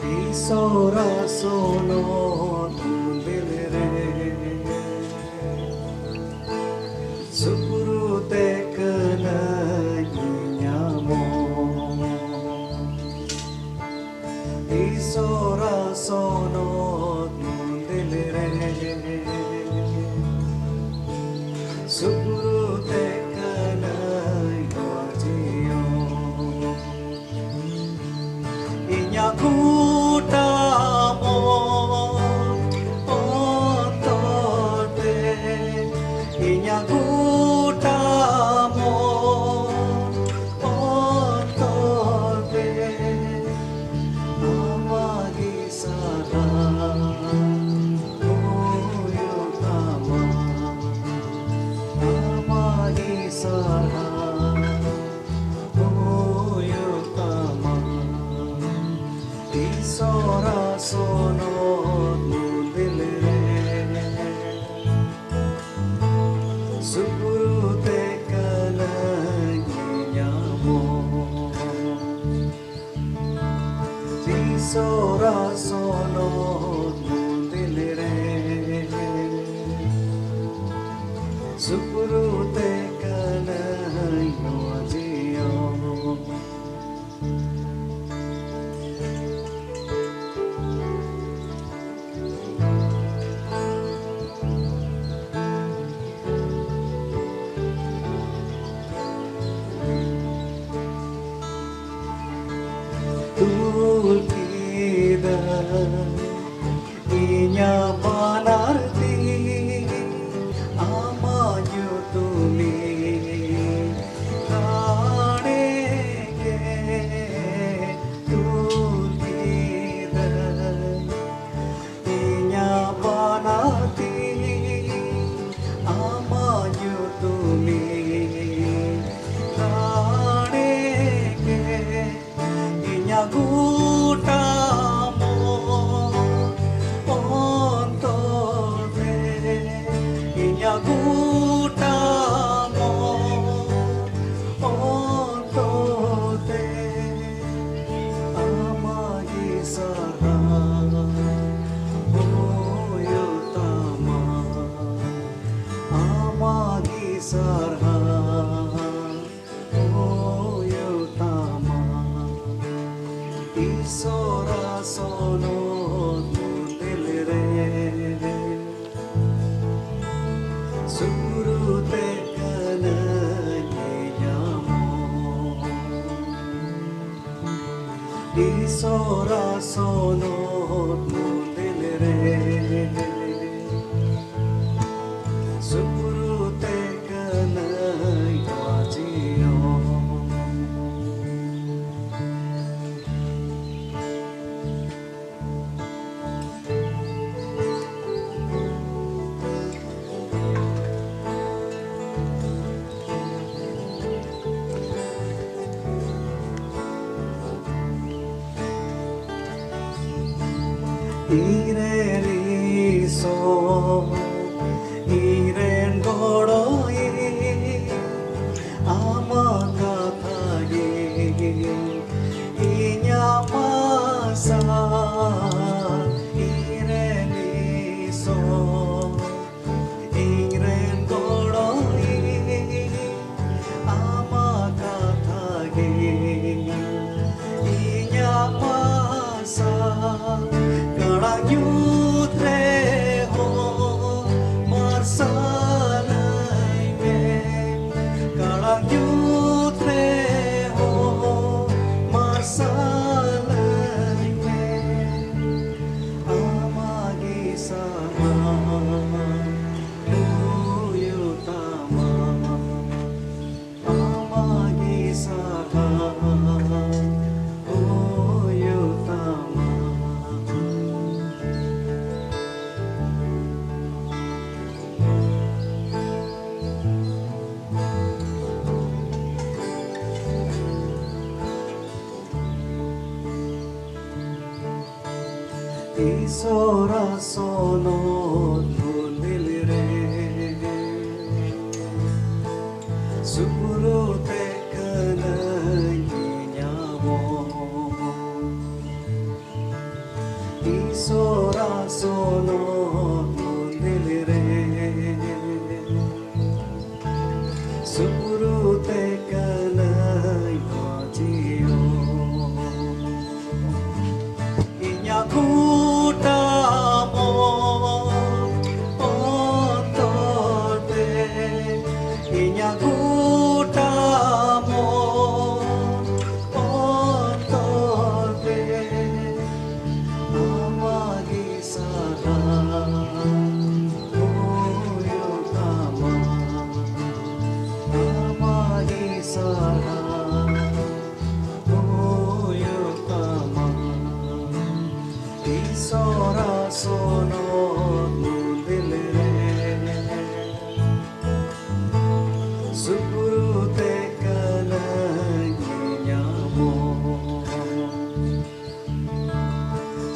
Isora sono tulire Sukurute kena nyamo Isora sono tulire Sukurute kena yajio Inyaku Sora sono nudilere Sukurute kana nyamo Sora sono nudilere Sukurute kana nyajio Tulkida inya manarti amanyu tumi kanege tulkida inya manarti amanyu tumi Gutamo ontode inya gutamo ontode amagi sara oyotama amagi sara Isora sono nudilere Sukurute kana nyamo Isora sono nudilere Sukurute kana yajio Ireriso, iren godoi, amakathagi, inyamasa. Ireriso, iren godoi, amakathagi, inyamasa. Yutre ho marsalai me kalang yutre ho marsalai me amagi sama uyutama amagi sama uyutama Isora sono tulire Sukurute kana nyamo Isora sono nilire Surute kanai wajio Inyakutamo ontote Inyakutamo ontote Amagi saha Oyotama Amagi saha Oyotama Isora sono nilire Surute kanai nyamo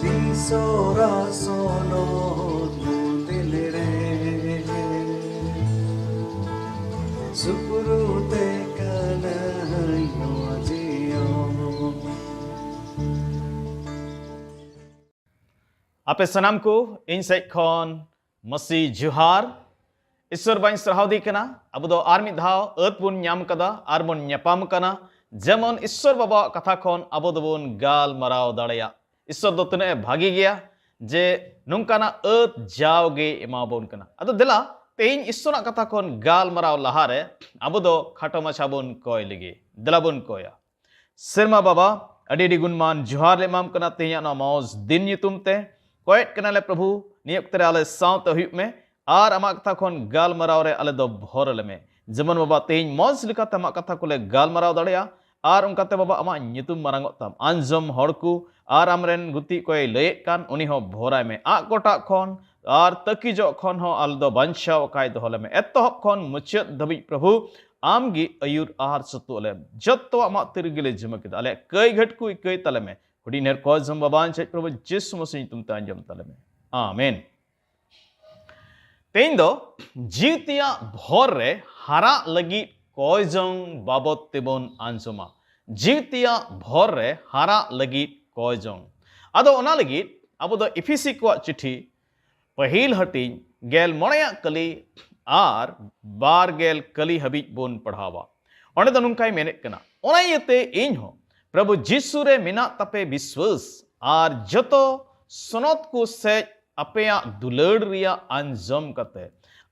Isora sono nilire Surute kanai wajio Ape sanam ko in seit khon masi juhar ईश्वर बाई सरहावदी कना अब दो army धाव अर्थ बुन न्याम कदा are बुन न्यापाम कना जेमन ईश्वर बाबा कथा खन अब दोबन गाल मराव दाड़या ईश्वर दो तने भागी गया जे नुंकाना अर्थ जावगे एमाबोन कना अदो दिला तेइन ईश्वर कथा खन गाल मराव लहारे अब दो खाटो माछा बुन कोय लगे दिला बुन कोया सिरमा बाबा अडी गुणमान जुहार ले माम कना तेया ना मौज दिन युतुमते कोयट कना ले प्रभु नियुक्त आले साउत हुप में आर आमा कथा खन गाल मराव रे आले दो भोरले में जमन बाबा तेइन मौज लिका तमा कथा कोले गाल मराव दड़या आर उनकाते बाबा आमा नितुम मारांगो तम आंजम हड़कू आर आमरेन गुती कोय लयेत कान उनी हो भोराय में आ कोटा खन आर तकीजो खन हो आले दो बांचाव काय दोहले में एतहब खन मुचाद धबि प्रभु आमगी अयुर आहार सतुले जत्तो आमा तिरगिले जमकिद आले कई घटकू कई तले में हुडी नेर को जम बाबान छे प्रभु जिस मसीह तुम तांजम तले में आमीन तेइन दो जीवतिया भोर रे हारा लगी कोयजंग बाबत तेबन आंजमा जीवतिया भोर रे हारा लगी कोयजंग आदो ओना लगी अब दो इफिसी को चिट्ठी पहिल हटिंग गेल मोड़या कली आर बार गेल कली हबी बोन पढ़ावा ओने दो नुंकाय मेनेत कना ओना इयते इन हो प्रभु जिसु रे मिना तपे विश्वास आर जतो सनत को से अपेया दुलड़ रिया अंजम कते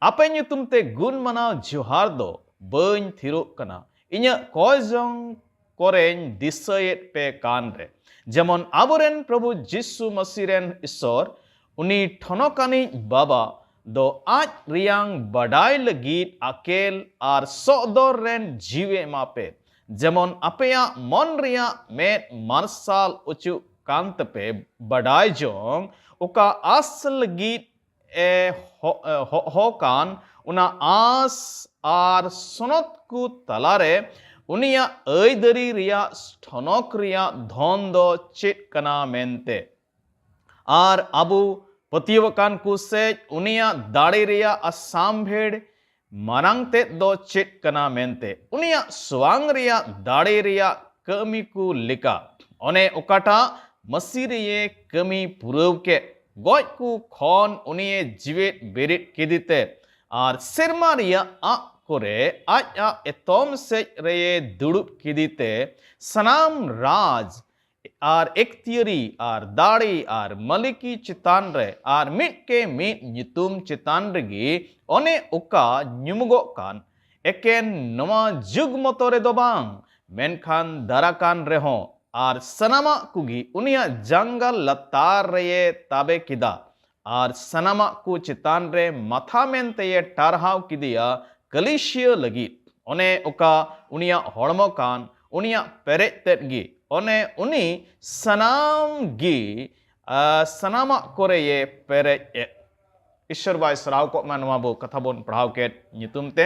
आपे ᱧᱩᱛᱩᱢ ते गुण मनाव जोहार दो बन थिरो कना इnya कोयजंग कोरेन दिसयेत पे कान रे जेमन आबोरेन प्रभु जिसु मसीरेन ईश्वर उनी ठनकानी बाबा दो आज रियांग बडाय लगीत अकेल आर सोदर रेन जीवे मापे जेमन अपेया मन रिया में मार्साल उचु कांत पे बडाय जोंग उका आस लगीत ए हो कान उना आस आर सुनत को तलारे उनिया ऐदरी रिया ठनक रिया धन दो चेत कना मेनते आर अबु पतिवकान को से उनिया दाड़े रिया असाम भेड़ मारंग ते दो चेत कना मेनते उनिया स्वांग रिया दाड़े रिया कमी को लिका ओने उकाटा मसीरिये कमी पुरव के गोज को खन उनिये जीवेत बेरित किदिते आर सिरमा रिया आ कोरे आज आ एतोम से रे दुड़ुब किदिते सनाम राज आर एक्तियरी आर दाड़ी आर मलिकी चितान रे आर मिट के मिट नितुम चितान रेगी ओने उका न्युमगो कान एकेन नवा जुग मतोरे दो बांग मेनखान दाराकान रेहो आर सनामा कुगी उनिया जंगल लतार रे ताबे किदा आर सनामा को चितान रे माथा मेनते ये टारहाव किदिया कलिशिया लगी ओने उका उनिया हड़मो कान उनिया पेरे तेगी ओने उनी सनाम गी सनामा कोरे ये पेरे ईश्वर बाय सराव को मानवा बो कथा बोन पढ़ाव के नितुमते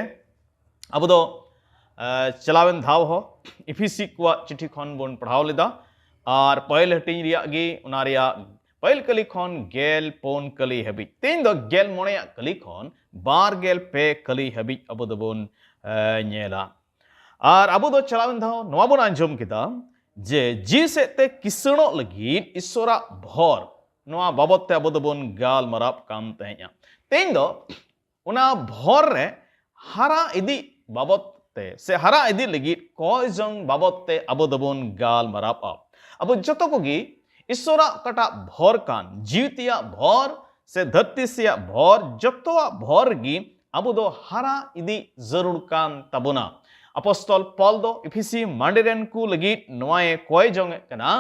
अब दो चलावेन धाव हो इफिसी को चिट्ठी खन बोन पढ़ाव लेदा और पहल हटिंग रिया गी उना रिया पहल कली खन गेल पोन कली हबी तीन दो गेल मोने कली खन बार गेल पे कली हबी अब दो बोन नेला और अब दो चलावेन धाव नवा बोन अंजम किदा जे जी सेते किसणो लगी ईश्वरा भोर नोआ बाबत ते अबो दोबोन गाल मराब काम तहेnya तेन दो उना भोर रे हरा इदी बाबत ते से हरा इदी लगी कोई जंग बाबत ते अबो दोबोन गाल मराब अबो जतो कोगी ईश्वरा कटा भोर कान जीवतिया भोर से धरती से भोर जतोआ भोर गी अबो दो हरा इदी जरूर कान तबुना अपोस्तल पॉल दो इफिसी मांडेरन को लगी नोए कोई जंग कना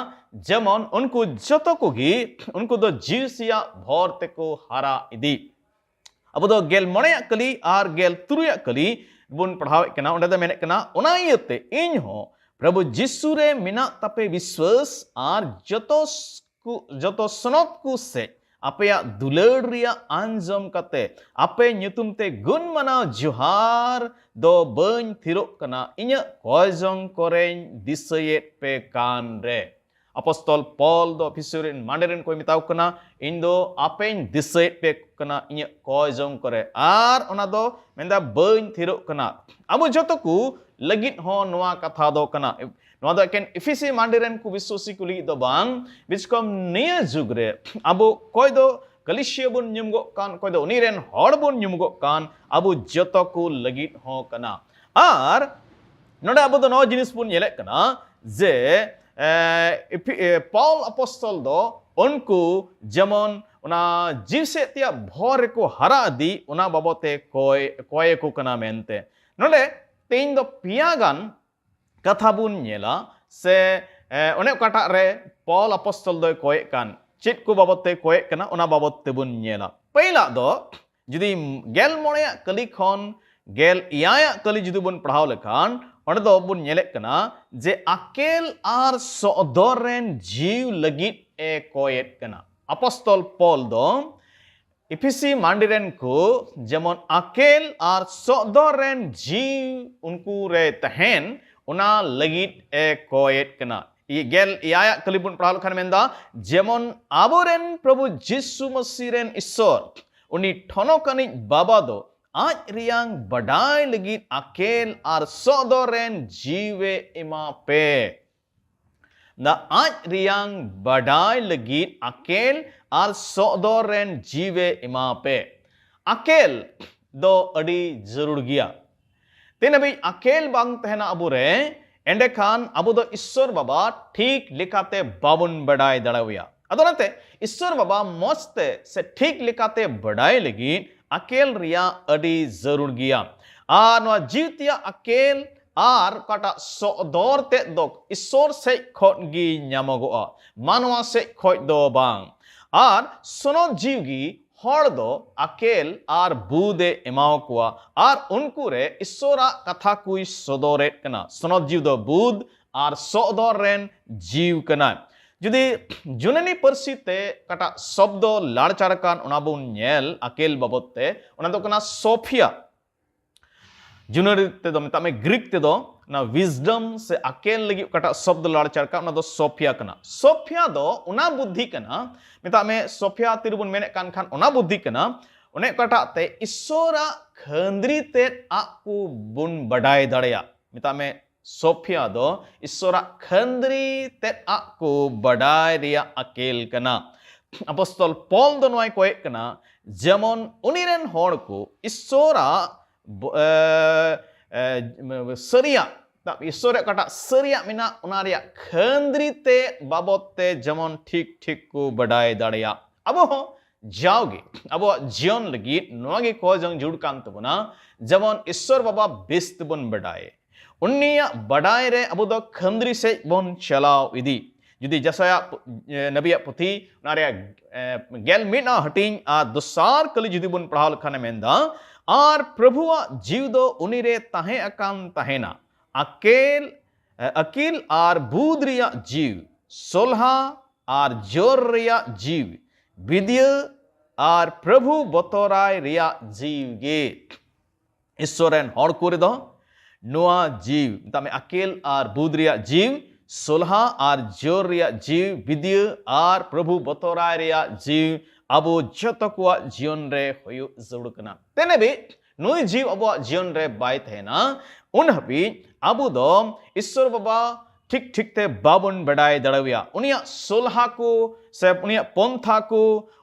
जेमन उनको जतो कोगी उनको दो जीवसिया भोर ते को हरा इदी अब दो गेल मणेया कली आर गेल तुरुया कली बुन पढ़ावे कना ओंडे दो मेने कना ओना इयते इन हो प्रभु जिसु रे मिना तपे विश्वास आर जतो सनत को से आपया दुलड़ रिया आंजम कते आपे nyutum te gun mana जुहार दो बन थिरो कना इnya कोजंग कोरेन दिसयेत पे कान रे अपोस्तल पॉल दो फिसुरिन मांडेरन कोई मिताव कना इन दो आपेन दिसयेत पे कना इnya कोजंग करे आर ओना दो मेंदा बन थिरो कना अबो जतो को लगित हो नोआ कथा दो कना नोआ दो एकेन इफिसी मांडेरन को विश्वासी को लगी दो बांग बिचकम निया जुग रे अबो कोई दो कलिशिया बुन nyumgo kan koy do uniren hor bun nyumgo kan abu joto ko lagit ho kana ar node abu do no jinis bun yele kana je Paul apostol do unku jamon una jivse tia bhor ko hara di una babote koy ko kana mente node tein do piagan katha bun yela se one kata re Paul apostol do koy kan चित को बाबत ते कोए कना उना बाबत ते बुन नेला पहिला दो जुदी गेल मोणेया कली खन गेल इयाया कली जुदी बुन पढ़ाव लेखान ओंडे दो बुन नेले कना जे अकेल आर सोदोरेन जीव लगित ए कोएत कना अपोस्तल पॉल दो इफिसी मांडिरेन को जेमन अकेल आर सोदोरेन जीव उनको रे तहेन उना लगित ए कोएत कना ये गेल इयाया कलिबुन पढ़ाल खान मेंदा जेमन आबोरेन प्रभु जिसु मसीरेन ईश्वर उनी ठनो कनि बाबा दो आज रियांग बडाय लगी अकेल आर सोदोरेन जीवे इमा पे ना आज रियांग बडाय लगी अकेल आर सोदोरेन जीवे इमा पे अकेल दो अडी जरूर गिया तेन अभी अकेल बांग तहना अबुरे एंडे खान अबो दो ईश्वर बाबा ठीक लिखाते बाबुन बड़ाई दड़ाविया अदोनते ईश्वर बाबा मस्ते से ठीक लिखाते बड़ाई लगी अकेल रिया अडी जरूर गिया आर नो जीवतिया अकेल आर काटा सोदोर ते दो ईश्वर से खोटगी न्यामगोआ मानवा से खोट दो बांग आर सुनो जीवगी हर दो अकेल आर बूदे इमाओ कुआ आर उनको रे ईश्वरा कथा कुई सोदोरे कना सनद जीव दो बूद आर सोदोरेन जीव कना जुदी जुननी परसी ते कटा शब्द लाड़चारकान उनाबुन नेल अकेल बाबते उना दो कना सोफिया जुनरी ते दो मिता में ग्रीक ते दो ना विजडम से अकेल लगी कटा शब्द लाड़चारका उना दो सोफिया कना सोफिया दो उना बुद्धि कना मिता में सोफिया तिरुबुन मेने कान खान उना बुद्धि कना उन्हें कटा ते ईश्वरा खंद्री ते आकु बुन बडाई दड़या मिता में सोफिया दो ईश्वरा खंद्री ते आकु बडाई रिया अकेल कना अपोस्तल पॉल दो नोय कोए कना जेमन उनिरेन होड़ को ईश्वरा सरिया ईश्वर कटा सरिया मिना उनारिया खंद्री ते बाबत ते जमन ठीक ठीक को बडाई दड़या अबो जाओगे अब जीवन लगी नोगे को जंग जुड़ कान तबना जमन ईश्वर बाबा बिस्त बन बडाए उन्निया बडाए रे अब दो खंद्री से बन चलाओ इदी जुदी जसया नबिया पुथी नारिया गेल मिना हटिंग आ दुसार कली जुदी बन पढ़ाल खाने मेंदा आर प्रभुआ जीव दो उनिरे ताहे अकान ताहेना अकेल आर बूद रिया जीव सोल्हा आर जोर रिया जीव विद्य आर प्रभु बतोराय रिया जीव गे ईश्वरन हड़ को दो नोआ जीव तमे अकेल आर बूद रिया जीव सोल्हा आर जोर रिया जीव विद्य आर प्रभु बतोराय रिया जीव अबो जतो को जीवन रे होयो जरूर कना तेने भी नुई जीव अबो जीवन रे बाय थेना उन हबी अबो दो ईश्वर बाबा ठीक ठीक ते बाबुन बड़ाई दड़ाविया उनिया सोलहा को से उनिया पंथा को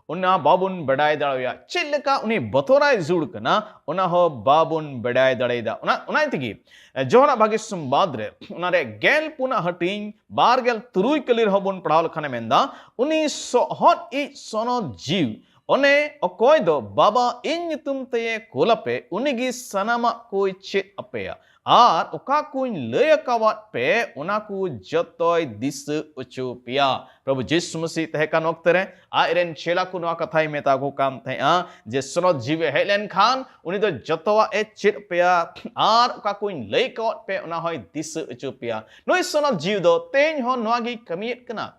उना बाबुन बड़ाई दड़ाविया चिल्लका उनी बतोराय जुड़ कना उना हो बाबुन बड़ाई दड़ाईदा उना इतगी जोहना भागी संवाद रे उना रे गेल पुना हटिंग बार गेल तुरुई कलिर होबुन पढ़ाव लखाने मेंदा उनी हot i सोनो जीव ओने अकोय दो बाबा इन तुम ते कोलपे उनिगी सनामा कोई चेत अपेया आर ओका कुन लय कावत पे उना को जतोय दिस उचु पिया प्रभु यीशु मसीह तहे का नोक्तरे आइरेन चेला को नो कथाई मेता को काम थे जे सनो जीवे हेलेन खान उनी दो जतोवा ए चित पिया आर ओका कुन लय कावत पे उना होय दिस उचु पिया नोय सनो जीव दो तेन हो नोगी कमियत कना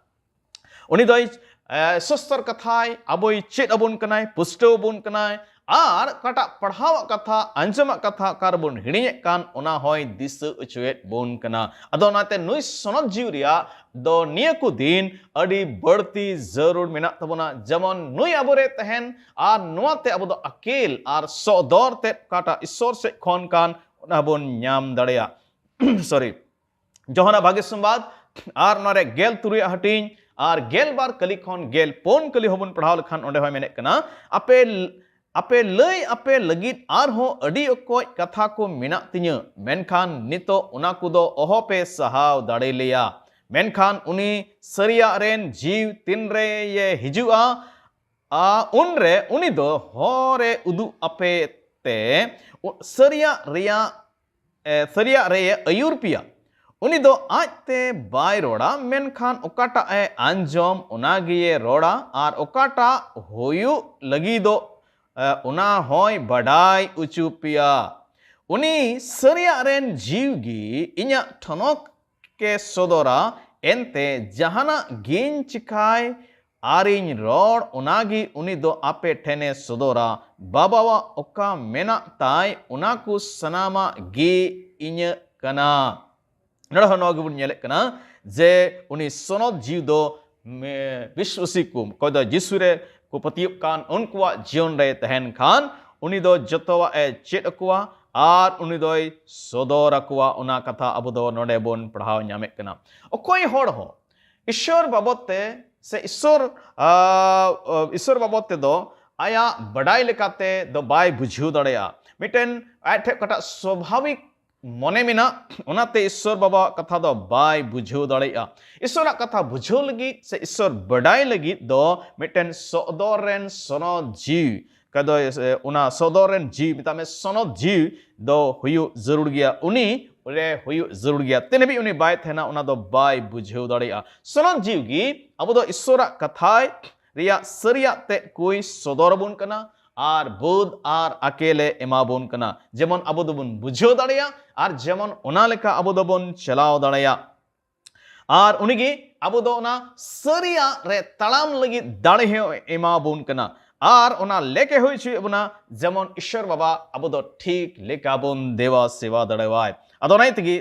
उनी दो सस्तर कथाय अबोय चित अबुन कनाय पुष्टो अबुन कनाय आर कटा पढ़ाव कथा अंजम कथा कारबुन हिड़िये कान उना होय दिस उचुएट बुन कना अदो नाते नुई सनद जीवरिया दो नियकु दिन अडी बढ़ती जरूर मेना तबना जमन नुई अबोरे तहन आर नुआते अबो दो अकेल आर सौदर ते काटा ईश्वर से खोन कान उना बुन न्याम दड़या सॉरी जोहना भाग्य संवाद आर नरे गेल तुरिया हटिंग आर गेल बार कली खोन गेल पोन कली होबुन पढ़ाव लखान ओंडे होय मेने कना आपे लय आपे लगित आर हो अडी ओकोय कथा को मेना तिnya मेनखान नितो उना कुदो ओहोपे सहाव दाड़े लिया मेनखान उनी सरिया रेन जीव तिन रे ये हिजुआ उनरे उनी दो होरे उदु आपे ते सरिया रे अयुर पिया उनी दो आजते बाय रोड़ा मेनखान ओकाटा ए अंजम उनागिए रोड़ा आर ओकाटा होयु लगी दो उना होय बड़ाई उचु पिया उनी सरिया रेन जीवगी इन्या ठनोक के सोदोरा एंते जहाना गिन चिकाय आरिन रोड उनागी उनी दो आपे ठेने सोदोरा बाबावा ओका मेना ताय उनाकु सनामा गी इन्य कना नड़ह नोगी बुन नेले कना जे उनी सोनद जीव दो विश्वसिकुम कोदा जिसुरे को पतियुप कान उनकुआ जीवन रे तहन खान उनी दो जतोवा ए चेत अकुआ आर उनी दोय सदर अकुआ उना कथा अबो दो नोडे बोन पढ़ाव न्यामे कना ओकोय होड़ हो ईश्वर बाबते से ईश्वर बाबते दो आया बड़ाई लेकाते दो बाय बुझिउ दड़ेया मिटेन आठे कटा स्वाभाविक मने मिना उनाते ईश्वर बाबा कथा दो बाय बुझिउ दड़ेया ईश्वर कथा बुझिउ लगी से ईश्वर बड़ाई लगी दो मिटेन सदरेन सनो जीव कदो उना सदरेन जीव मिता में सनो जीव दो हुयु जरूर गया उनी रे हुयु जरूर गया तेने भी उनी बाय थेना उना दो बाय बुझिउ दड़ेया सनो जीव गी अब दो ईश्वर कथाय रिया सरिया ते कोई सदर बुन कना आर बोध आर अकेले एमाबोन कना जेमन अबो दोबन बुझिउ दड़ेया आर जेमन ओना लेका अबो दोबन चलाव दड़ेया आर उनिगी अबो दो ओना सरिया रे तड़ाम लगी दाड़े हे एमाबोन कना आर ओना लेके होई छु अबना जेमन ईश्वर बाबा अबो दो ठीक लेका बोन देवा सेवा दड़ेवाय अदो नाइतगी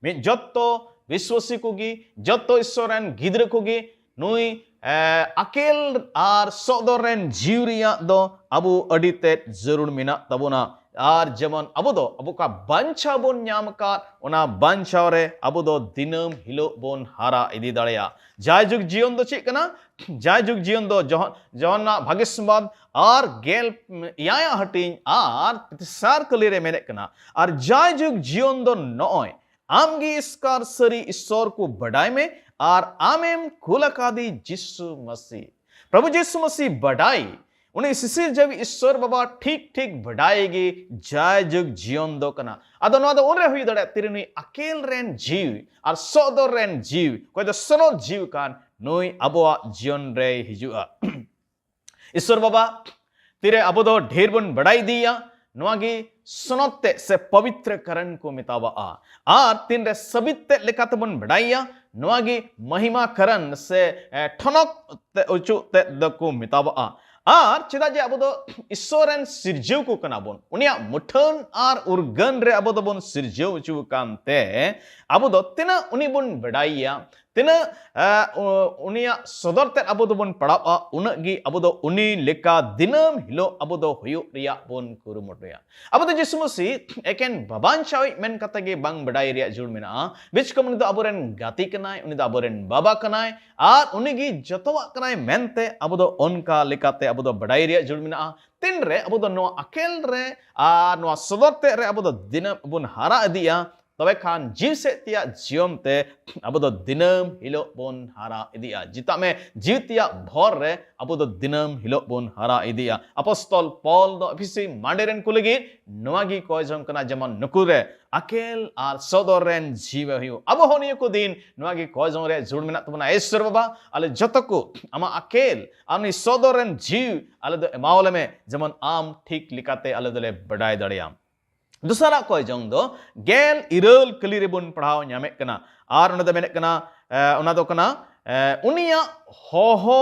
मे जत्तो विश्वासी कोगी जत्तो ईश्वरन गिद्र कोगी नुई अकेल आर सदरेन जीवरिया दो अबु अडिते जरूर मिना तबुना आर जेमन अबु दो अबु का बांछा बोन न्याम का ओना बांछा रे अबु दो दिनम हिलो बोन हारा इदी दड़ेया जायजुग जीवन दो चेक कना जायजुग जीवन दो जहना भाग्यसंवाद आर गेल याया हटिंग आर सार कलिरे मेने कना आर जायजुग जीवन दो नॉय आमगी इसकार सरी ईश्वर को बढ़ाई में आर आमेम खुलकादी जिसु मसीह प्रभु जिसु मसीह बढ़ाई उन्हें शिशिर जब ईश्वर बाबा ठीक ठीक बढ़ाएगी जाय जुग जीवन दो कना अदो नवा दो उनरे हुई दड़े तिरे नुई अकेल रेन जीव और सदर रेन जीव कोई दो सनो जीव कान नुई अबोआ जीवन रे हिजुआ ईश्वर बाबा तिरे अबो दो ढेर बन बढ़ाई दिया नवागी सनोते से पवित्र करण को मितावा आर तीन रे सबिते लेकाते बन बढ़ाइया नवागी महिमा करण से ठनक ते उचु ते दको मितावा आर चिदा जे अबो दो ईश्वरन सिरजेव को कनाबोन उनिया मुठन आर उर्गन रे अबो दो बोन सिरजेव उचु कांते अबो दो तिना उनी bone बढ़ाइया tina unia sodor te abu do bon padapa una gi abu do uni leka dinam hilo abu do huyuk riya bon kurumutuya abu do Yesus Masih eken baban chawi men kata ge bang badai riya jur mena which kom do aburen gati kanai uni do aburen baba kanai ar uni gi jotowa kanai mente abu do onka lekate abu do badai riya jur mena tin re abu do no akel re ar no sodor te re abu do dinam bun hara adia तबे खान जीव से तिया जियम ते अब तो दिनम हिलो bone हारा इदिया जिता में जीव तिया भोर रे अब तो दिनम हिलो बोन हारा इदिया अपॉस्टल पॉल दो एफिसी मांडेरन कुलगी नवागी कोयजम कना जमन नुकुरे अकेल आर सदोरेन जीव हियो अब होनियो को दिन नवागी कोयजम रे जुड़ मिना तबना ईश्वर बाबा अले जतको आमा अकेल आमनी सदोरेन जीव अले दो एमावले में जमन आम ठीक लिकाते अले दले बडाय दड़ियाम दूसरा कोई जंग दो गेल इरल कलीरे बुन पढ़ाओ ᱧᱟᱢᱮ कना आर उन दो मेने कना उना दो कना उनिया होहो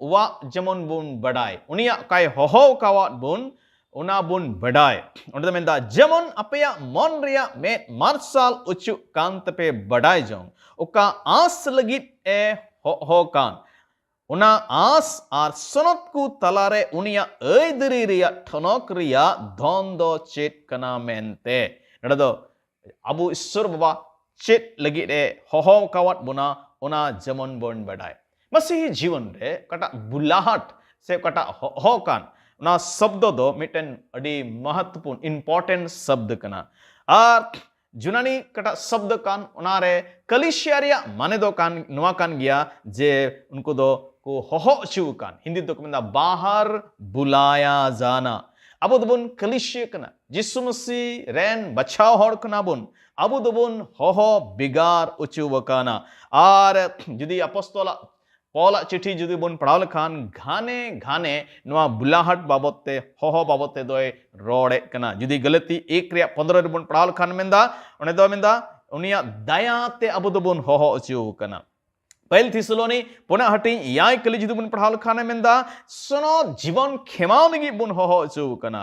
वा जमन बुन बडाय उनिया काय होहो कावा बुन उना बुन बडाय उन दो मेनदा जमन अपया मन रिया मे मार्शल उचु कांत पे बडाय जंग उका आस लगी ए हो कान उना आस आर सनत को तलारे उनिया ऐदरी रिया ठनक रिया धन दो चेत कना मेनते नडदो अबु ईश्वर बाबा चेत लगी रे होहो कावत बुना उना जमन बोन बडाय मसीही जीवन रे कटा बुलाहट से कटा हो कान उना शब्द दो मिटन अडी महत्वपूर्ण इंपॉर्टेंट शब्द कना आर जुनानी कटा शब्द कान उनारे कलिशियारिया माने दो कान नुआ कान गया जे उनको दो को होहो चुकान हिंदी तो कमेंदा बाहर बुलाया जाना अबो दबुन कलिशिया कना यीशु मसीह रेन बचाव हड़ कना बुन अबो दबुन होहो बिगार उचु वकाना आर जुदी अपॉस्टल पौला चिट्ठी जुदी बुन पढ़ाव लखान घाने घाने नुआ बुलाहट बाबते होहो बाबते दोय रोड़े कना जुदी गलती 1 रिया 15 बुन पढ़ाव लखान मेंदा उने दो मेंदा उनिया दयाते अबो दबुन होहो उचु कना पहल थिसलोनी पुना हटी याय कली जुदी बुन पढ़ाव खाने मेंदा सनो जीवन खेमाव लगी बुन हो चु कना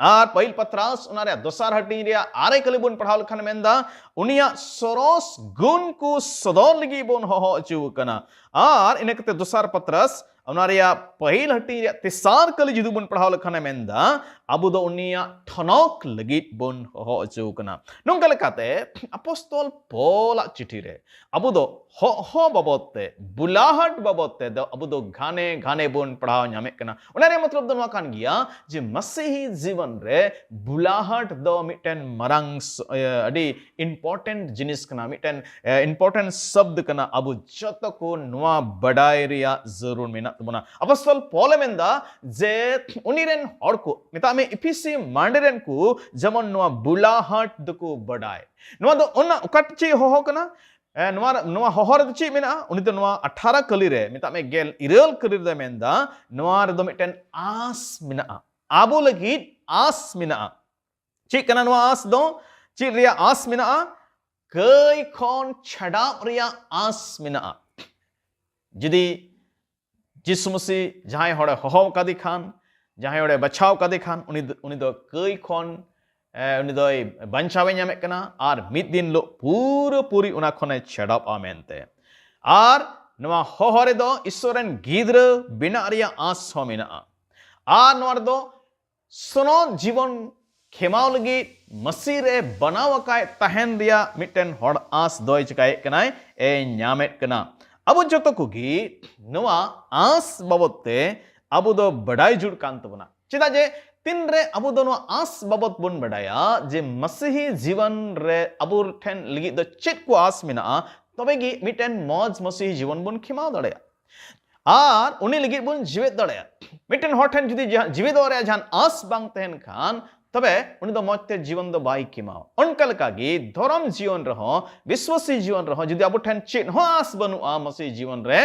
आर पहल पत्रास उनारे दोसार हटी रिया आरे कली बुन पढ़ाव खाने मेंदा उनिया सरोस गुण को सदोन लगी बुन हो चु कना आर इनकते दोसार पत्रास उनारिया पहल हटी रिया तिसार कली जुदी बुन पढ़ाव खाने मेंदा अबु दो उनिया ठनक लगी बुन हो चु कना नोंका लेकाते अपॉस्टल पौल चिट्ठी रे अबु दो हो बाबते बुलाहट बाबते दो अबु दो घाने घाने बुन पढ़ाव ᱧᱟᱢᱮ कना उनारे मतलब दो नवा कान गिया जे मसीही जीवन रे बुलाहट दो मिटन मरंग अडी इंपॉर्टेंट जिनिस कना मिटन इंपॉर्टेंट शब्द कना अबु जत को नवा बडाय रिया जरूर मेना तबना अपॉस्टल पौल मेंदा जे उनिरेन हड़ को मिता में इफिसी मांडेरेन को जमन नवा बुलाहट दको बडाय नवा दो उन उकटची हो कना नवा होहर ची मेना उनी तो नवा 18 कली रे मिता में गेल इरल कली रे मेंदा नवा रे दो मिटन आस मेना आबो लगी आस मेना ची कना नवा आस दो ची रिया आस मेना कई खोन छड़ा रिया आस मेना जदी यीशु मसीह जहां हड़े होहो कदी खान जहां हड़े बचाव कदी खान उनी दो कई खोन उनी दो बंचावे ᱧᱟᱢᱮ कना आर मिद दिन लो पूरी उना खने छड़ाप आमेनते आर नवा होहरे दो ईश्वरन गिद्र बिना रिया आस हो मेना आर नवा दो सोनो जीवन खेमाव लगी मसीह रे बनावकाय तहन रिया मिटन हड़ आस दोय चकाय कना ए ᱧामेट कना अब जतो कुगी नवा आस बाबते अब दो बडाय जुड़ कान तबना चिदा जे तीन रे अबु दोनो आस बाबत बुन बडाया जे मसीही जीवन रे अबु ठेन लगी दो चेत को आस मेना तबे गी मिटन मौज मसीही जीवन बुन खिमाव दड़या आर उनी लगी बुन जीवित दड़या मिटन हर ठेन जुदी जीवित दड़या जहान आस बांग तहन खान तबे उनी दो मौजते जीवन दो बाई खिमाव उनका लकागी धर्म जीवन रहो विश्वासी जीवन रहो जुदी अबु ठेन चेत हो आस बनु आ मसीही जीवन रे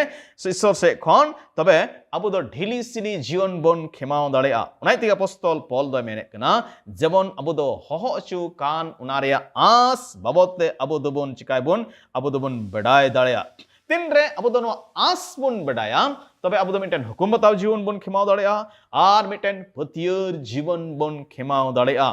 ईश्वर से खन तबे अबु दो ढिली सिनी जीवन बन खेमाव दड़ेया उनाइति अपॉस्टल पौल दो मेने कना जेबन अबु दो होहो अचु कान उनारिया आस बाबते अबु दो बन चिकाय बन अबु दो बन बडाय दड़ेया तीन रे अबु दो आस बन बडाया तबे अबु दो मिटन हुकुम बताव जीवन बन खेमाव दड़ेया आर मिटन पतियर जीवन बन खेमाव दड़ेया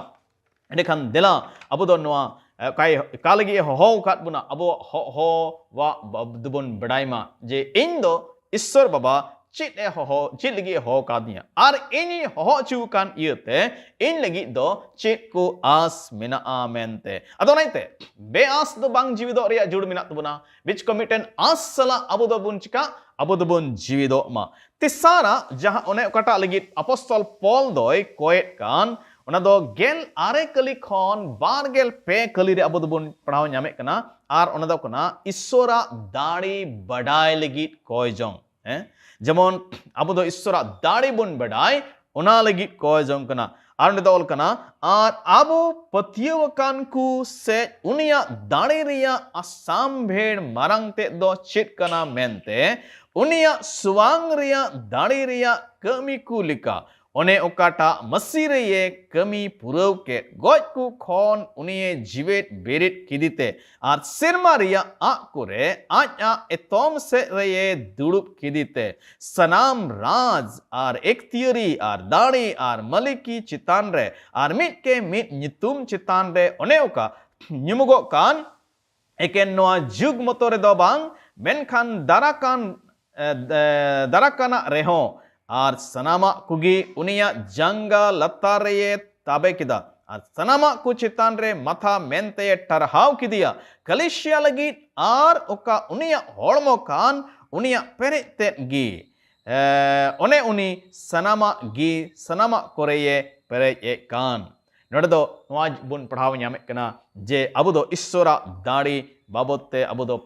एंडे खान देला अबु दो नवा का लगी हो काट बुना अब हो वा दुबन बडाइमा जे इन दो ईश्वर बाबा चित ए हो चित लगी हो कादिया आर इन हो चू कान इयते इन लगी दो चित को आस मेना मेनते अदो नाइते बे आस दो बांग जीवी दो रिया जुड़ मिना तबुना बिच कमिटेन आस सला अबो दो बुन चिका अबो दो बुन जीवी दो मा तिसारा जहां ओने कटा लगी अपोस्टल पॉल दोय कोएट कान ओना दो गेल आरे कली खन बार गेल पे कली रे अबो दो बुन पढ़ाव ᱧᱟᱢᱮ कना आर ओना दो कना ईश्वरा दाड़ी बडाय लगी कोय जों जेमन अब दो ईश्वरा दाड़ी बुन बडाय ओना लगी कोय जों कना आर ने दोल कना आर आबो पतियव कान कु से उनिया दाड़ी रिया आसाम भेड़ मारंग ते दो चित कना मेनते उनिया सुवांग रिया दाड़ी रिया कमी कु लिका ओने ओकाटा मसी रे ये कमी पुरव के गज कु खन उनिये जीवेत बेरित किदिते आर सिरमा रिया आ कुरे आजा एतोम से रे ये दुड़ुप किदिते सनाम राज आर एक्तियरी आर दाड़ी आर मलिकी चितान रे आर मिट के मिट नितुम चितान रे ओने ओका निमुगो कान एकेन नोआ जुग मतो रे दो बांग मेनखान दाराकाना रेहो आर सनामा कुगी उनिया जंगा लतारे ताबे किदा आर सनामा कु चितान रे मथा मेनते टरहाव किदिया कलिशिया लगी आर ओका उनिया होड़मो कान उनिया पेरे गी ओने उनी सनामा गी सनामा कोरेये पेरे कान नोडे दो नोआ बुन पढ़ाव ᱧᱟᱢᱮ कना जे अबो दो ईश्वरा दाड़ी बाबते अबो दो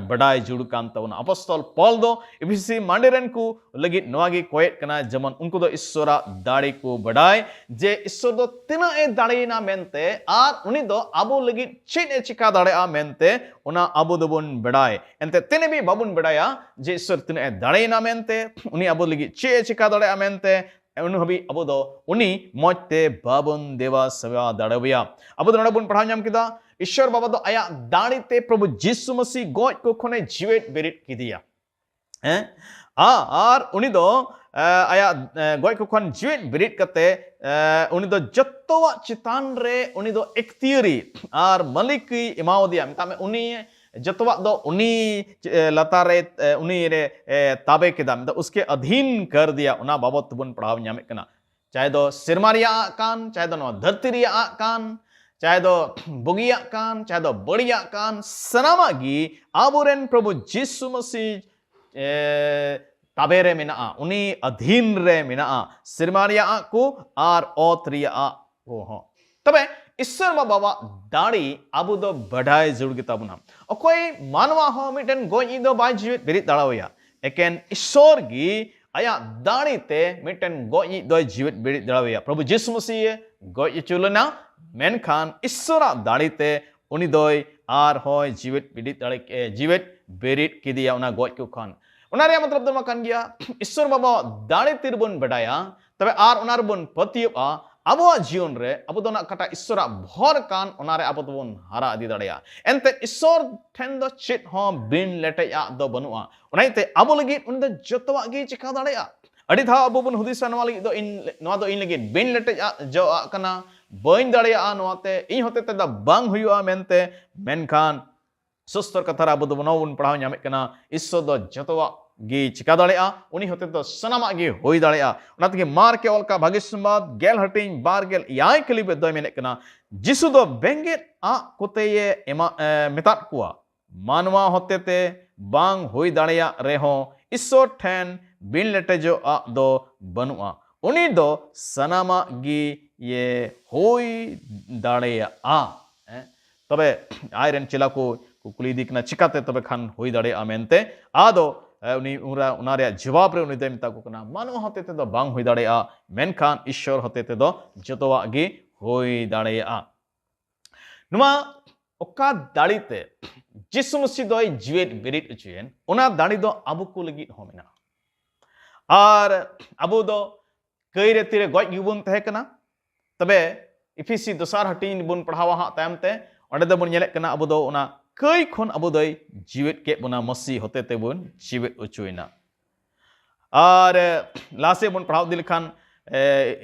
बडाय जुड़ कान तबना अपोस्टल पॉल दो एफिसी मांडेरन को लगी नोआगी कोएट कना जमन उनको दो ईश्वरा दाड़ी को बडाय जे ईश्वर दो तिना ए दाड़ीना मेनते आर उनी दो अबो लगी चित ए चिका दाड़ेआ मेनते उना अबो दो बुन बडाय एनते तिने भी बाबुन बडाया जे ईश्वर तिना ए दाड़ीना मेनते उनी अबो लगी चित ए चिका दाड़ेआ मेनते उन हबी अबो दो उनी मौजते बाबुन देवा सेवा दाड़बिया अबो दो नडबुन पढ़ाव ᱧᱟᱢ किदा ईश्वर बाबा दो आया दाड़ीते प्रभु यीशु मसीह गज को खने जीवेत बेरित किदिया आर उनी दो आया गज को खन जीवेत बेरित कते उनी दो जत्तोवा चितान रे उनी दो एक्तियरी आर मलिकी इमावदिया मितामे उनी जतवा दो उनी लतारे उनी रे ताबे किदा मतलब उसके अधीन कर दिया उना बाबत बुन पढ़ाव ᱧᱟᱢᱮ कना चाहे दो सिरमारिया कान चाहे दो धरती रिया कान चाहे दो बुगिया कान चाहे दो बड़िया कान सनामागी आबोरेन प्रभु यीशु मसीह ताबेरे मिना उनी अधीन रे मिना सिरमारिया को आर ओत्रिया को हो तबे ईश्वर बाबा दाड़ी आबो दो बडाय जुड़ गे ताबुना अकोय मानवा हो मिटन गोई दो बाय जीवित बेरित दाड़ावया एकेन ईश्वर गी आया दाड़ी ते मिटन गोई दो जीवित बेरित दाड़ावया प्रभु यीशु मसीह गोई चुलना मेनखान ईश्वरा दाड़ी ते उनी दोय आर होय जीवित बेरित दाड़े जीवित बेरित किदिया उना गोई को खान उना रे मतलब दो मकान गया ईश्वर बाबा दाड़ी तिरबुन बडाया तबे आर उनार बुन पतियबा अबो जीवन रे अबो दोना कटा ईश्वरा भर कान उनारे अबो दोबन हारा अदि दाड़या एनते ईश्वर ठेन दो चित हो बिन लेटेया दो बनुआ उनाइते अबो लगी उन दो जतवा गी चिका दाड़या अडी था अबो बन हुदिस नवा लगी दो इन नवा दो इन लगी बिन लेटेया जो कना बइन दाड़या नवाते इन होते ते दा बांग हुयुआ मेनते मेनखान सुस्तर कथारा अबो दो बनोन पढ़ाव ᱧᱟᱢᱮ कना ईश्वर दो जतवा गी चिका दाड़ेया उनी होते तो सनामा गी होई दाड़ेया उनातगे मार के ओलका भाग्यसंबाद गेल हटिंग बार गेल याय कलिबे दो मेने कना जिसु दो बेंगे आ कोते ये मेतात कुआ मानवा होते ते बांग होई दाड़ेया रेहो ईश्वर ठेन बिन लेटेजो आ दो बनुआ उनी दो सनामा गी ये होई दाड़ेया तबे आयरन चिला को कुकुली दिकना चिकाते तबे खान होई दाड़ेया मेनते आदो उनी उनारे जवाब रे उनी दे मिता को कना मानव होते ते दो बांग होई दाड़ेया मेनखान ईश्वर होते ते दो जतवा गी होई दाड़ेया नुमा ओका दाड़ीते यीशु मसीह दोय जीवेत बेरित उचुयेन उना दाड़ी दो अबो को लगी हो मेना आर अबो दो कई रे तिरे गज गिबुन तहे कना तबे इफिसी दोसार हटिन बुन पढ़ावा हा तायमते ओंडे दो बुन नेले कना अबो दो उना कई खन अबो दोय जीवेत के बुना मसीह होते ते बुन जीवेत उचुयना और लासे बुन पढ़ाव दिल खान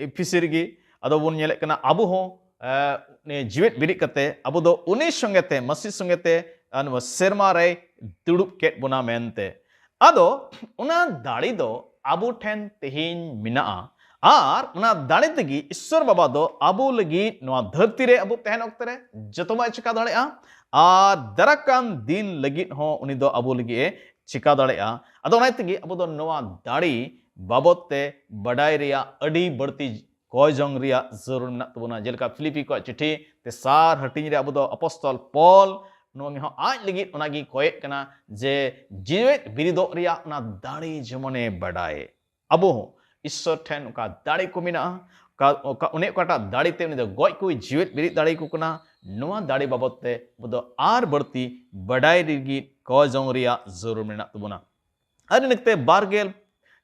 इफिसी गी अदो बुन नेले कना अबो हो जीवित बिरित कते अबो दो उनी संगते मसी संगते सेरमा रे दुड़ुब केट बोना मेनते अदो उना दाड़ी दो अबो ठेन तेहिन मिना आर उना दाड़ी तगी ईश्वर बाबा दो अबो लगी नवा धरती रे अबो तहन ओक्ते रे जतोबाय चिका दाड़ेआ आर दराकान दिन लगी हो उनी दो अबो लगी चिका दाड़ेआ अदो उना तगी अबो दो नवा दाड़ी बाबते बडाय रिया अडी बड़ती कॉयजोंग रिया जरूर मेना तबोना जेलका फिलिपी को चिठी ते सार हटिंग रे अबो दो अपॉस्टल पॉल नोंगे हो आज लगी उनागी कोयत कना जे जीवित बिरिदो रिया उना दाड़ी जमने बडाय अबो ईश्वर ठेन उका दाड़ी को मिना का उने काटा दाड़ी ते उनी दो गoj को जीवित बिरिद दाड़ी को कना नोआ दाड़ी बाबते बदो आर बढ़ती बडाय रिगी कॉयजोंग रिया जरूर मेना तबोना अरे नकते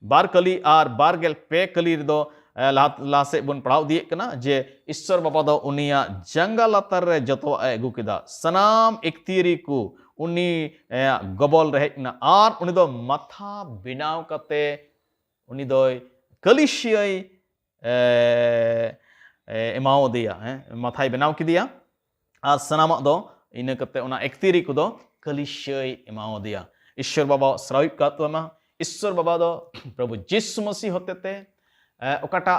बारकली आर बारगेल पे कली दो लासे बन पढ़ाव दिए कना जे ईश्वर बाबा दो उनिया जंगल लातर रे जतो अगु किदा सनाम इक्तिरी को उनी गबल रहे ना आर उनी दो माथा बिनाव कते उनी दो कलिशियई एमाओ दिया माथा बिनाव किदिया आर सनाम दो इन कते उना इक्तिरी को दो कलिशियई एमाओ दिया ईश्वर बाबा श्राविक कातमा ईश्वर बाबा दो प्रभु यीशु मसीह होते ते ओकाटा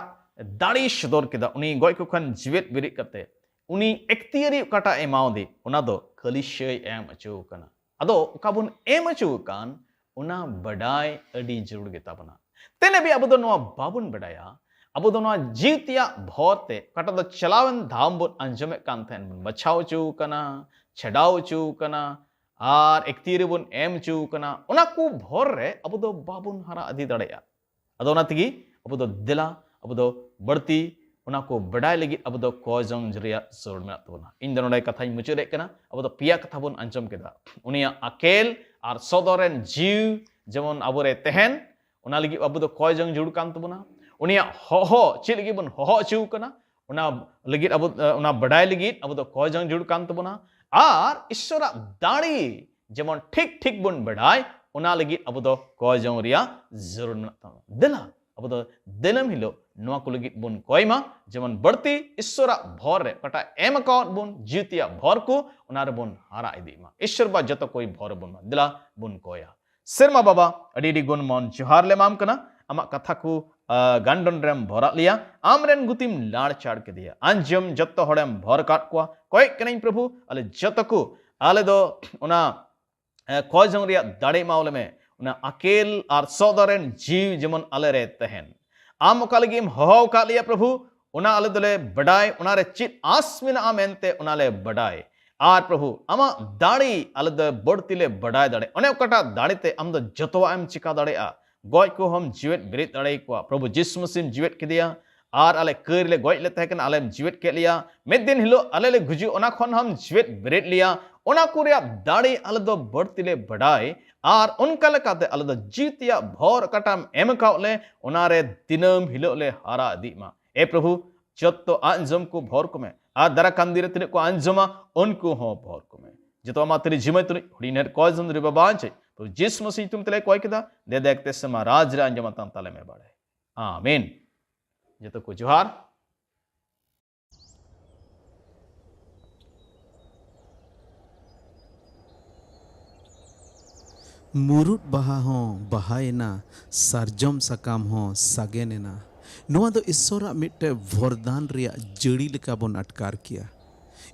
दाड़ी सदर किदा उनी गoj को खान जीवित बिरित कते उनी एक्तियरी ओकाटा एमाओ दी उना दो कलिशय एम अचो कना अदो ओका बुन एम अचो कान उना बडाय अडी जरूर गेता बना तेने भी अबो दो नोआ बाबुन बडाया अबो दो नोआ जीवतिया भोरते ओकाटा दो चलावन धाम बुन अंजमे कान थेन बुन बचाव चो कना छडाव चो कना आर एक्तियरी बुन एम चो कना उना को भोर रे अबो दो बाबुन हरा अदी दड़ेया अदो ना तगी अबो दो दिला अबो दो बढ़ती उना को बडाय लगी अबो दो कॉजोंग जरिया जरूर मेना तबोना इन दो नोडे कथा मुचुरे कना अबो दो पिया कथा बुन अंजम केदा उनिया अकेल आर सदोरेन जीव जेमन अबो रे तहन उना लगी अबो दो कॉजोंग जुड़ कान तबोना उनिया होहो चिल लगी बुन होहो चू कना उना लगी अबो उना बडाय लगी अबो दो कॉजोंग जुड़ कान तबोना आर ईश्वरा दाड़ी जेमन ठीक ठीक बुन बडाय उना लगी अबो दो कॉजोंग रिया जरूर मेना तबोना दिला अब तो दिनम हिलो नोआ को लगी बुन कोयमा जेमन बढ़ती ईश्वरा भोर रे कटा एम अकाउंट बुन जीवतिया भोर को उनारे बुन हारा इदीमा ईश्वर बा जतो कोई भोर बुन दिला बुन कोया सिरमा बाबा अडी गुन मन जोहार ले माम कना अमा कथा को गांडन रेम भोरा लिया आमरेन गुतिम लाड़ चाड़ के दिया अंजम जतो हड़ेम भोर काट कोआ कोय कनई प्रभु अले जतो को आले दो उना कॉजोंग रिया दाड़े मावले में उना अकेल आर सौदरेन जीव जेमन आले रे तहन आम ओका लगिम होहो का लिया प्रभु उना आले दोले बडाय उना रे चित आसमिन आमेनते उना ले बडाय आर प्रभु आमा दाड़ी आले दो बड़तिले बडाय दाड़े अने ओकाटा दाड़ीते आम दो जतोवा एम चिका दाड़ेआ गoj को हम जीवित बिरित दाड़े को प्रभु यीशु मसीह जीवित किदिया आर आले कइरले गoj ले तहकन आले जीवित के लिया मिद दिन हिलो आले ले गुजु ओना खन हम जीवित बिरित लिया ओना को रिया दाड़ी आले दो बड़तिले बडाय आर उनका लेकाते आले दो जीवतिया भोर कटाम एम कावले उनारे दिनम हिलो ले हारा दीमा ए प्रभु जत्तो अंजम को भोर को में आ दरा कंदिरे तिने को अंजमा उनको हो भोर को में जतो मा तेरी जिमे तुनी हुडीनेर कॉजन रे बाबांचे तो जिस मसीह तुम तले कोई किदा दे देखते समा राज रे अंजमा तन तले में बाड़े आमीन जतो को जोहार मुरुट बाहा हो बहायना सारजम सकाम हो सागेनेना नोआ दो ईश्वरा मिट्टे वरदान रिया जड़ी लेका बोन अटकार किया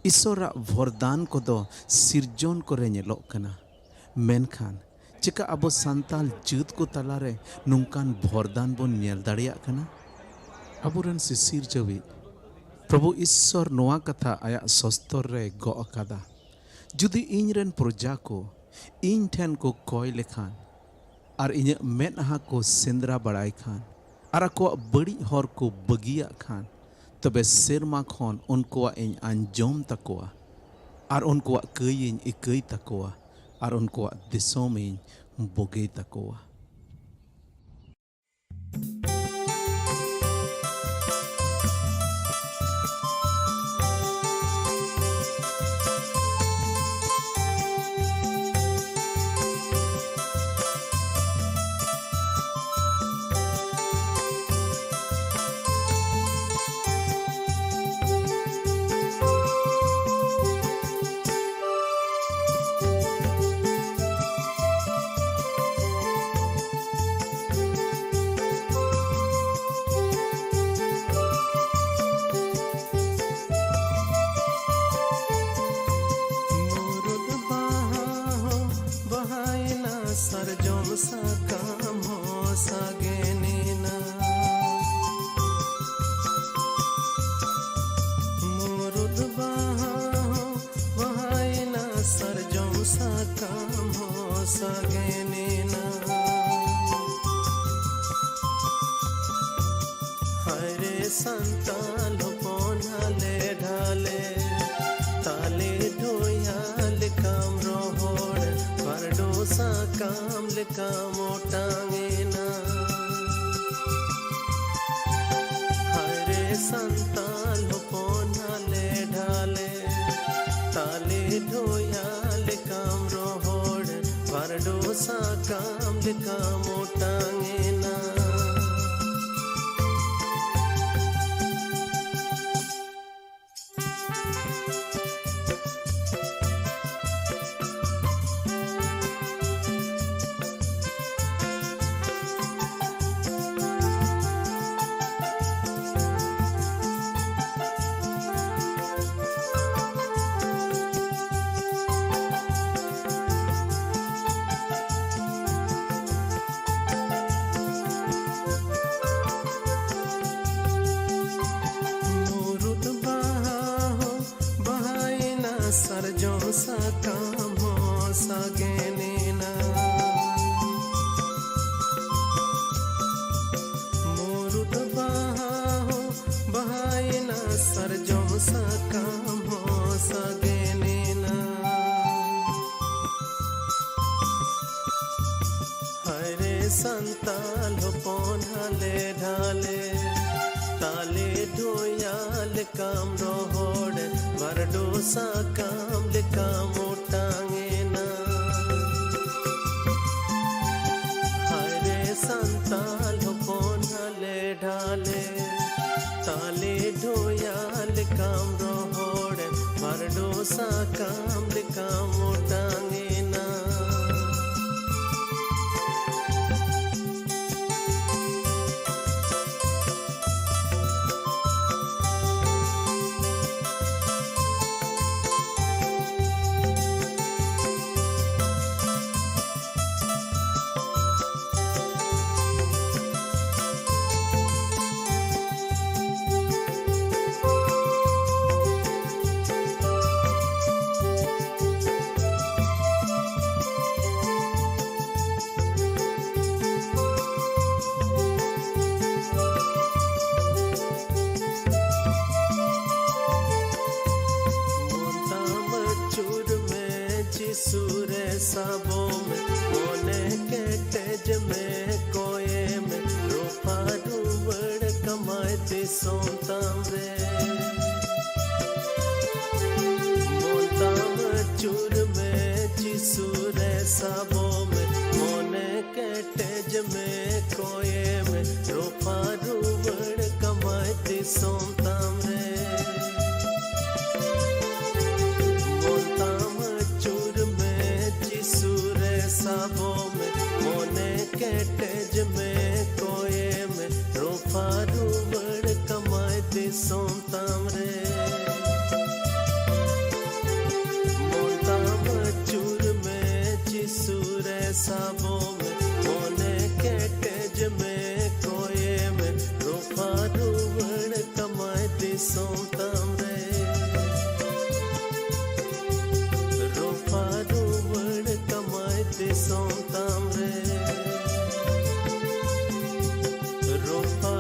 ईश्वरा वरदान को दो सिरजोन को रे नेलोक कना मेनखान चिका अबो संताल जुत को तलारे नुंकान वरदान बोन नेल दाड़िया कना अबुरन सिसिर जवी प्रभु ईश्वर नोआ कथा आया सस्तर रे गो अकादा जुदी इनरेन प्रजा को इन ठेन को कोय लेखान और इन मेदहा को सेंद्रा बड़ाई खान और को बड़ी हर को बगिया खान तबे सेरमा खन उनको इन अंजोम तकोआ और उनको कई इन इकई तकोआ और उनको दिसोम इन बोगे तकोआ हरे संताल पोनाले ढाले ताले ढोयाल काम रोहोड़ परडोसा काम काम ओटांगेना हरे संताल पोनाले ढाले ताले ढोयाल काम रोहोड़ परडोसा काम ओटांगेना सरजों सा काम हो सगेना मोरुद बहा हो बहायना सरजों सा काम हो सगेना हरे संताल पोनाले ढाले ताले ढोयाल काम रोहोड़ वरडोसा काम ओटांगेना हरे संताल पोनाले ढाले ताले ढोयाल काम रोहोड़ वरडोसा काम ओटांगेना सूरे साबों में मोने के तेज में कोये में रूपा डूबड़ कमाती सोताम रे मोताम चूर में चिसूरे साबों में मोने के तेज में कोये में रूपा डूबड़ कमाती सोताम रे साबों में मोने के तेज में कोये में रूपा डूबड़ कमाती सोताम रे मोताम चूर में चिसूरे साबों में मोने के तेज में कोये में रूपा डूबड़ कमाती सोताम रे रूपा डूबड़ कमाती सोताम रे रूपा